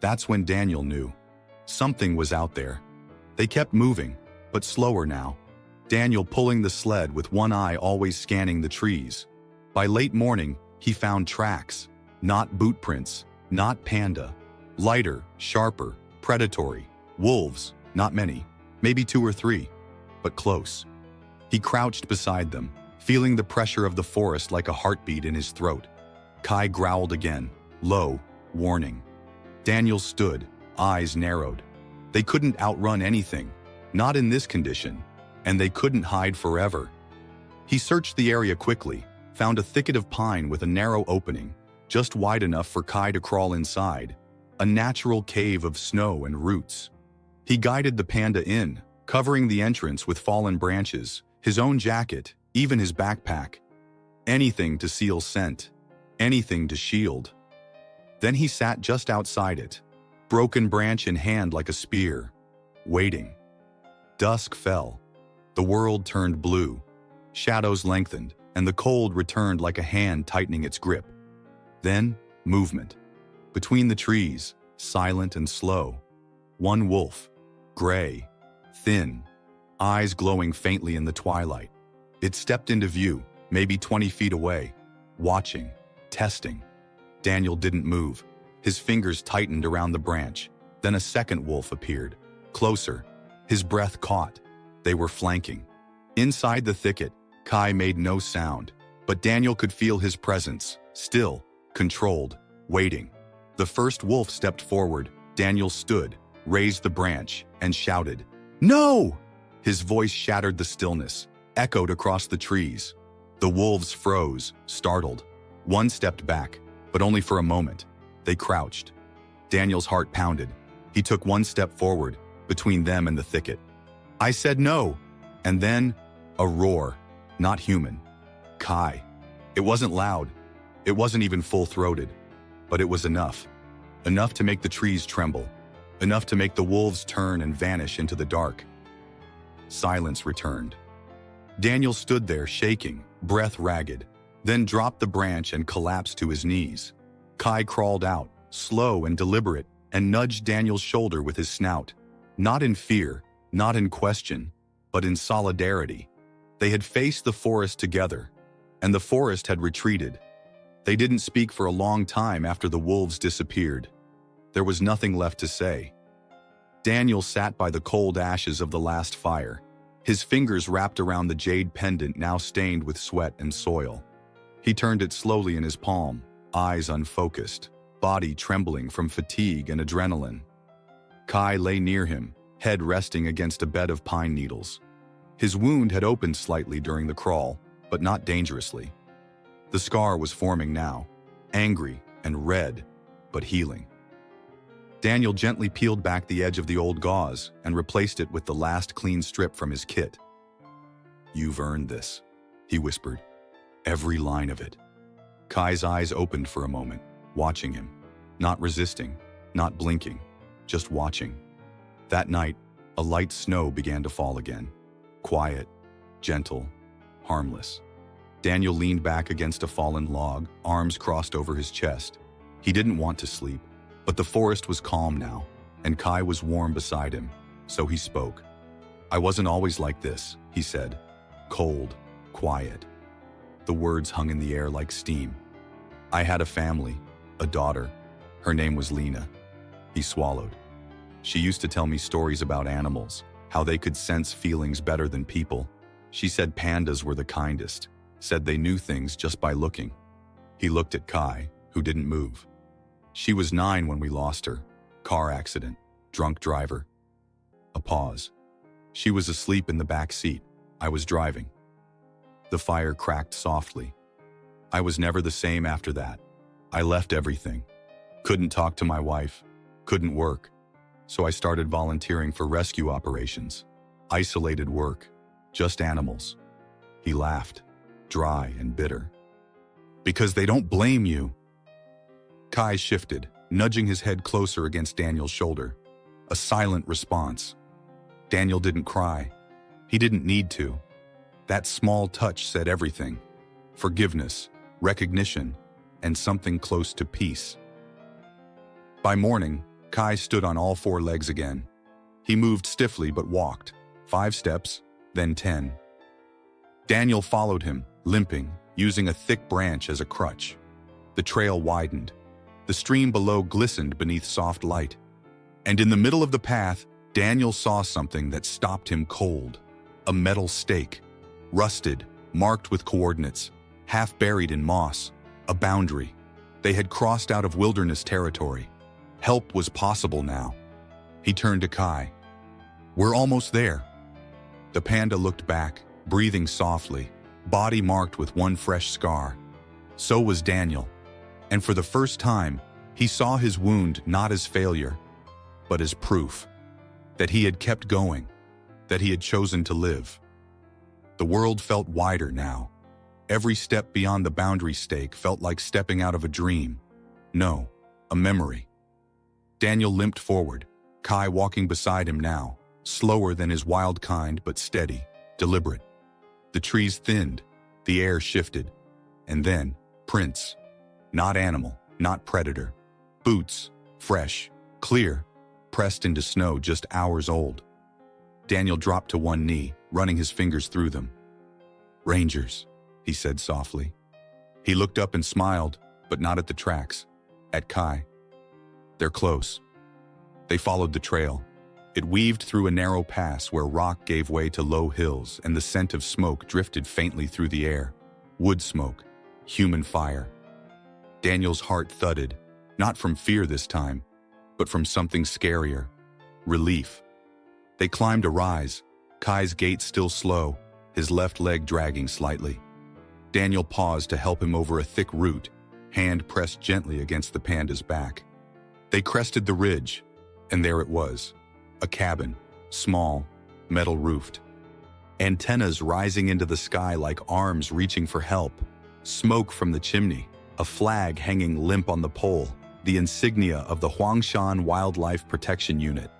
That's when Daniel knew. Something was out there. They kept moving, but slower now. Daniel pulling the sled with one eye always scanning the trees. By late morning, he found tracks. Not boot prints, not panda. Lighter, sharper, predatory. Wolves, not many, maybe 2 or 3, but close. He crouched beside them, feeling the pressure of the forest like a heartbeat in his throat. Kai growled again, low, warning. Daniel stood, eyes narrowed. They couldn't outrun anything, not in this condition, and they couldn't hide forever. He searched the area quickly, found a thicket of pine with a narrow opening, just wide enough for Kai to crawl inside, a natural cave of snow and roots. He guided the panda in, covering the entrance with fallen branches, his own jacket, even his backpack. Anything to seal scent, anything to shield. Then he sat just outside it, broken branch in hand like a spear, waiting. Dusk fell. The world turned blue. Shadows lengthened, and the cold returned like a hand tightening its grip. Then, movement. Between the trees, silent and slow. One wolf, gray, thin, eyes glowing faintly in the twilight. It stepped into view, maybe 20 feet away, watching, testing. Daniel didn't move. His fingers tightened around the branch. Then a second wolf appeared, closer. His breath caught. They were flanking. Inside the thicket, Kai made no sound, but Daniel could feel his presence, still, controlled, waiting. The first wolf stepped forward. Daniel stood, raised the branch, and shouted, "No!" His voice shattered the stillness, echoed across the trees. The wolves froze, startled. One stepped back, but only for a moment. They crouched. Daniel's heart pounded. He took one step forward, between them and the thicket. "I said no!" And then, a roar, not human. Kai. It wasn't loud. It wasn't even full-throated. But it was enough. Enough to make the trees tremble. Enough to make the wolves turn and vanish into the dark. Silence returned. Daniel stood there shaking, breath ragged, then dropped the branch and collapsed to his knees. Kai crawled out, slow and deliberate, and nudged Daniel's shoulder with his snout. Not in fear, not in question, but in solidarity. They had faced the forest together, and the forest had retreated. They didn't speak for a long time after the wolves disappeared. There was nothing left to say. Daniel sat by the cold ashes of the last fire, his fingers wrapped around the jade pendant now stained with sweat and soil. He turned it slowly in his palm, eyes unfocused, body trembling from fatigue and adrenaline. Kai lay near him, head resting against a bed of pine needles. His wound had opened slightly during the crawl, but not dangerously. The scar was forming now, angry and red, but healing. Daniel gently peeled back the edge of the old gauze and replaced it with the last clean strip from his kit. "You've earned this," he whispered. "Every line of it." Kai's eyes opened for a moment, watching him. Not resisting, not blinking, just watching. That night, a light snow began to fall again. Quiet, gentle, harmless. Daniel leaned back against a fallen log, arms crossed over his chest. He didn't want to sleep, but the forest was calm now, and Kai was warm beside him, so he spoke. "I wasn't always like this," he said. "Cold, quiet." The words hung in the air like steam. "I had a family, a daughter. Her name was Lena." He swallowed. "She used to tell me stories about animals, how they could sense feelings better than people. She said pandas were the kindest, said they knew things just by looking." He looked at Kai, who didn't move. "She was 9 when we lost her. Car accident, drunk driver." A pause. "She was asleep in the back seat. I was driving." The fire cracked softly. "I was never the same after that. I left everything. Couldn't talk to my wife, couldn't work. So I started volunteering for rescue operations. Isolated work, just animals." He laughed, dry and bitter. "Because they don't blame you." Kai shifted, nudging his head closer against Daniel's shoulder. A silent response. Daniel didn't cry. He didn't need to. That small touch said everything. Forgiveness, recognition, and something close to peace. By morning, Kai stood on all 4 legs again. He moved stiffly but walked. 5 steps, then 10. Daniel followed him, limping, using a thick branch as a crutch. The trail widened. The stream below glistened beneath soft light. And in the middle of the path, Daniel saw something that stopped him cold. A metal stake. Rusted, marked with coordinates, half buried in moss. A boundary. They had crossed out of wilderness territory. Help was possible now. He turned to Kai. "We're almost there." The panda looked back, breathing softly, body marked with one fresh scar. So was Daniel. And for the first time, he saw his wound not as failure, but as proof that he had kept going, that he had chosen to live. The world felt wider now. Every step beyond the boundary stake felt like stepping out of a dream. No, a memory. Daniel limped forward, Kai walking beside him now, slower than his wild kind but steady, deliberate. The trees thinned, the air shifted, and then, prints. Not animal, not predator. Boots, fresh, clear, pressed into snow just hours old. Daniel dropped to one knee, running his fingers through them. "Rangers," he said softly. He looked up and smiled, but not at the tracks, at Kai. "They're close." They followed the trail. It weaved through a narrow pass where rock gave way to low hills and the scent of smoke drifted faintly through the air. Wood smoke, human fire. Daniel's heart thudded, not from fear this time, but from something scarier. Relief. They climbed a rise, Kai's gait still slow, his left leg dragging slightly. Daniel paused to help him over a thick root, hand pressed gently against the panda's back. They crested the ridge, and there it was. A cabin, small, metal-roofed. Antennas rising into the sky like arms reaching for help. Smoke from the chimney, a flag hanging limp on the pole, the insignia of the Huangshan Wildlife Protection Unit.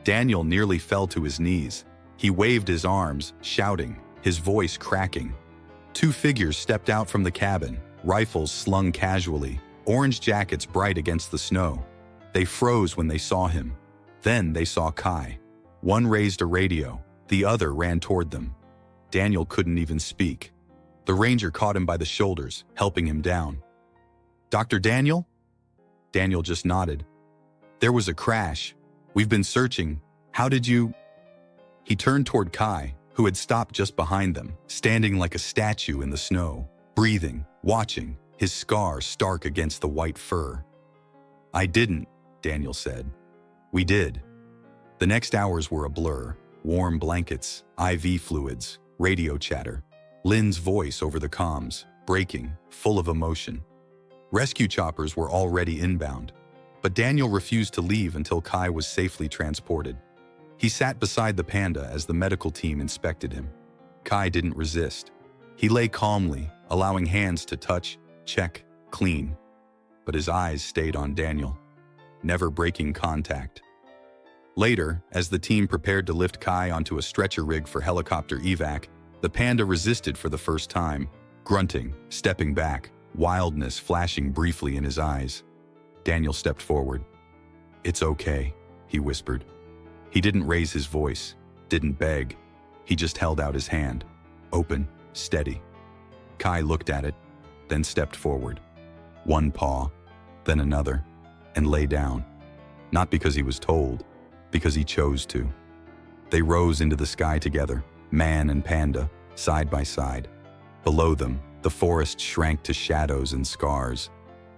Daniel nearly fell to his knees. He waved his arms, shouting, his voice cracking. 2 figures stepped out from the cabin, rifles slung casually, orange jackets bright against the snow. They froze when they saw him. Then they saw Kai. One raised a radio, the other ran toward them. Daniel couldn't even speak. The ranger caught him by the shoulders, helping him down. "Dr. Daniel?" Daniel just nodded. "There was a crash. We've been searching. How did you—" He turned toward Kai, who had stopped just behind them, standing like a statue in the snow, breathing, watching, his scar stark against the white fur. "I didn't," Daniel said. "We did." The next hours were a blur. Warm blankets, IV fluids, radio chatter. Lynn's voice over the comms, breaking, full of emotion. Rescue choppers were already inbound, but Daniel refused to leave until Kai was safely transported. He sat beside the Panda as the medical team inspected him. Kai didn't resist. He lay calmly, allowing hands to touch, check, clean. But his eyes stayed on Daniel, never breaking contact. Later, as the team prepared to lift Kai onto a stretcher rig for helicopter evac, the Panda resisted for the first time, grunting, stepping back, wildness flashing briefly in his eyes. Daniel stepped forward. "It's okay," he whispered. He didn't raise his voice, didn't beg. He just held out his hand, open, steady. Kai looked at it, then stepped forward. One paw, then another, and lay down. Not because he was told, because he chose to. They rose into the sky together, man and Panda, side by side. Below them, the forest shrank to shadows and scars.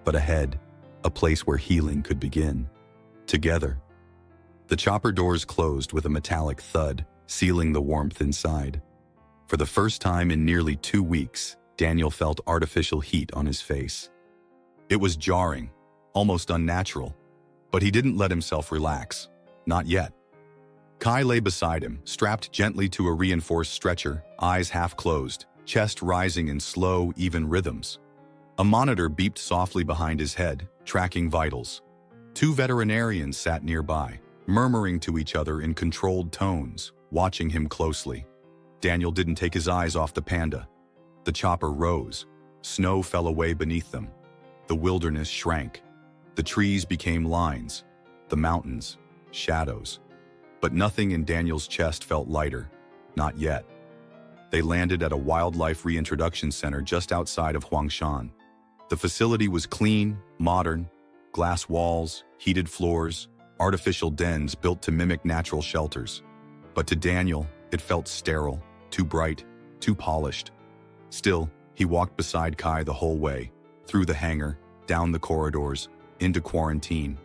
But ahead, a place where healing could begin. Together. The chopper doors closed with a metallic thud, sealing the warmth inside. For the first time in nearly 2 weeks, Daniel felt artificial heat on his face. It was jarring, almost unnatural, but he didn't let himself relax. Not yet. Kai lay beside him, strapped gently to a reinforced stretcher, eyes half closed, chest rising in slow, even rhythms. A monitor beeped softly behind his head, tracking vitals. 2 veterinarians sat nearby, murmuring to each other in controlled tones, watching him closely. Daniel didn't take his eyes off the Panda. The chopper rose. Snow fell away beneath them. The wilderness shrank. The trees became lines. The mountains, shadows. But nothing in Daniel's chest felt lighter. Not yet. They landed at a wildlife reintroduction center just outside of Huangshan. The facility was clean, modern, glass walls, heated floors, artificial dens built to mimic natural shelters. But to Daniel, it felt sterile, too bright, too polished. Still, he walked beside Kai the whole way, through the hangar, down the corridors, into quarantine.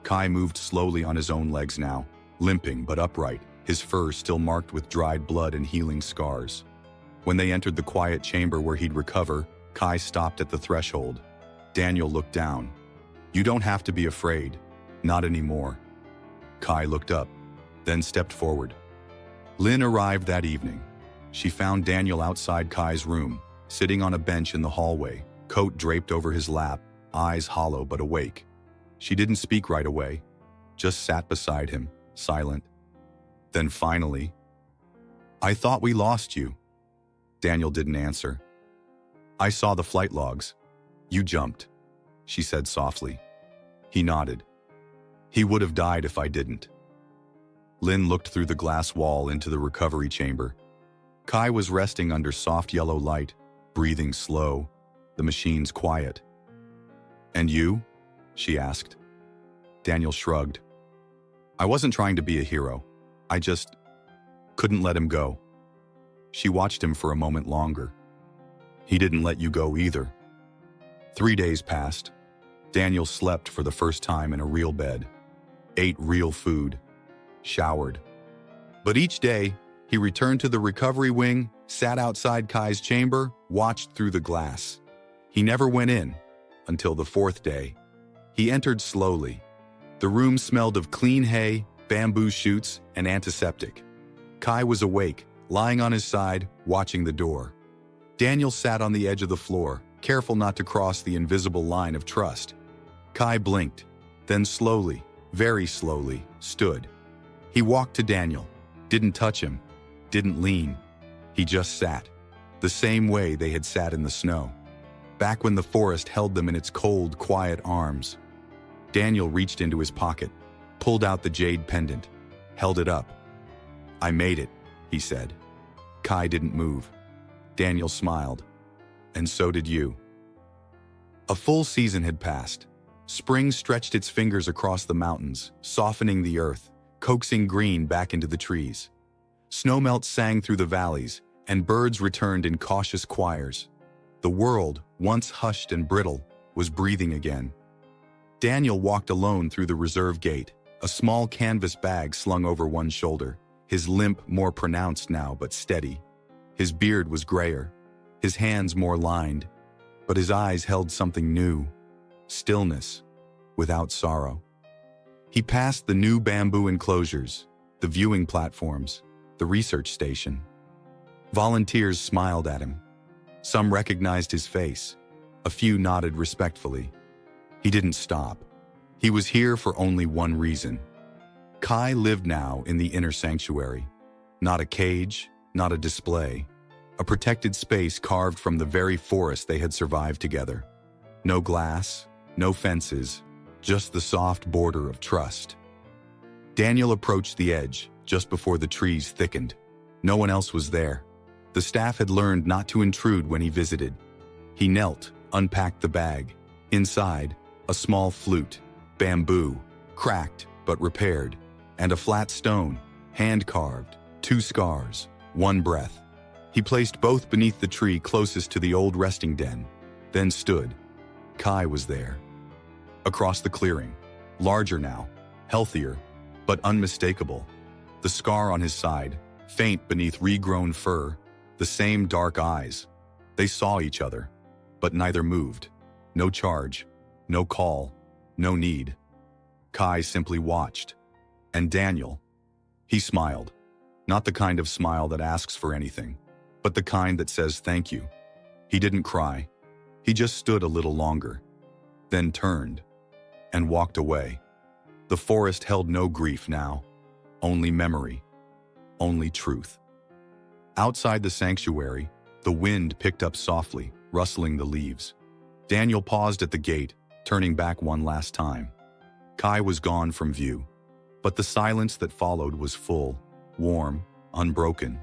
Kai moved slowly on his own legs now, limping but upright, his fur still marked with dried blood and healing scars. When they entered the quiet chamber where he'd recover, Kai stopped at the threshold. Daniel looked down. "You don't have to be afraid. Not anymore." Kai looked up, then stepped forward. Lynn arrived that evening. She found Daniel outside Kai's room, sitting on a bench in the hallway, coat draped over his lap, eyes hollow but awake. She didn't speak right away, just sat beside him, silent. Then finally, "I thought we lost you." Daniel didn't answer. "I saw the flight logs. You jumped," she said softly. He nodded. "He would have died if I didn't." Lynn looked through the glass wall into the recovery chamber. Kai was resting under soft yellow light, breathing slow, the machines quiet. "And you?" she asked. Daniel shrugged. "I wasn't trying to be a hero. I just couldn't let him go." She watched him for a moment longer. "He didn't let you go either." 3 days passed. Daniel slept for the first time in a real bed, ate real food, showered. But each day, he returned to the recovery wing, sat outside Kai's chamber, watched through the glass. He never went in, until the 4th day. He entered slowly. The room smelled of clean hay, bamboo shoots, and antiseptic. Kai was awake, lying on his side, watching the door. Daniel sat on the edge of the floor, careful not to cross the invisible line of trust. Kai blinked, then slowly, very slowly, stood. He walked to Daniel, didn't touch him, didn't lean. He just sat, the same way they had sat in the snow, back when the forest held them in its cold, quiet arms. Daniel reached into his pocket, pulled out the jade pendant, held it up. "I made it," he said. Kai didn't move. Daniel smiled. "And so did you." A full season had passed. Spring stretched its fingers across the mountains, softening the earth, coaxing green back into the trees. Snowmelt sang through the valleys, and birds returned in cautious choirs. The world, once hushed and brittle, was breathing again. Daniel walked alone through the reserve gate, a small canvas bag slung over one shoulder, his limp more pronounced now but steady. His beard was grayer, his hands more lined, but his eyes held something new, stillness, without sorrow. He passed the new bamboo enclosures, the viewing platforms, the research station. Volunteers smiled at him. Some recognized his face. A few nodded respectfully. He didn't stop. He was here for only one reason. Kai lived now in the inner sanctuary. Not a cage, not a display. A protected space carved from the very forest they had survived together. No glass, no fences, just the soft border of trust. Daniel approached the edge just before the trees thickened. No one else was there. The staff had learned not to intrude when he visited. He knelt, unpacked the bag. Inside, a small flute, bamboo, cracked but repaired, and a flat stone, hand-carved, 2 scars, 1 breath. He placed both beneath the tree closest to the old resting den, then stood. Kai was there. Across the clearing, larger now, healthier, but unmistakable. The scar on his side, faint beneath regrown fur, the same dark eyes. They saw each other, but neither moved. No charge, no call, no need. Kai simply watched. And Daniel, he smiled. Not the kind of smile that asks for anything, but the kind that says thank you. He didn't cry. He just stood a little longer, then turned and walked away. The forest held no grief now, only memory, only truth. Outside the sanctuary, the wind picked up softly, rustling the leaves. Daniel paused at the gate, turning back one last time. Kai was gone from view, but the silence that followed was full, warm, unbroken.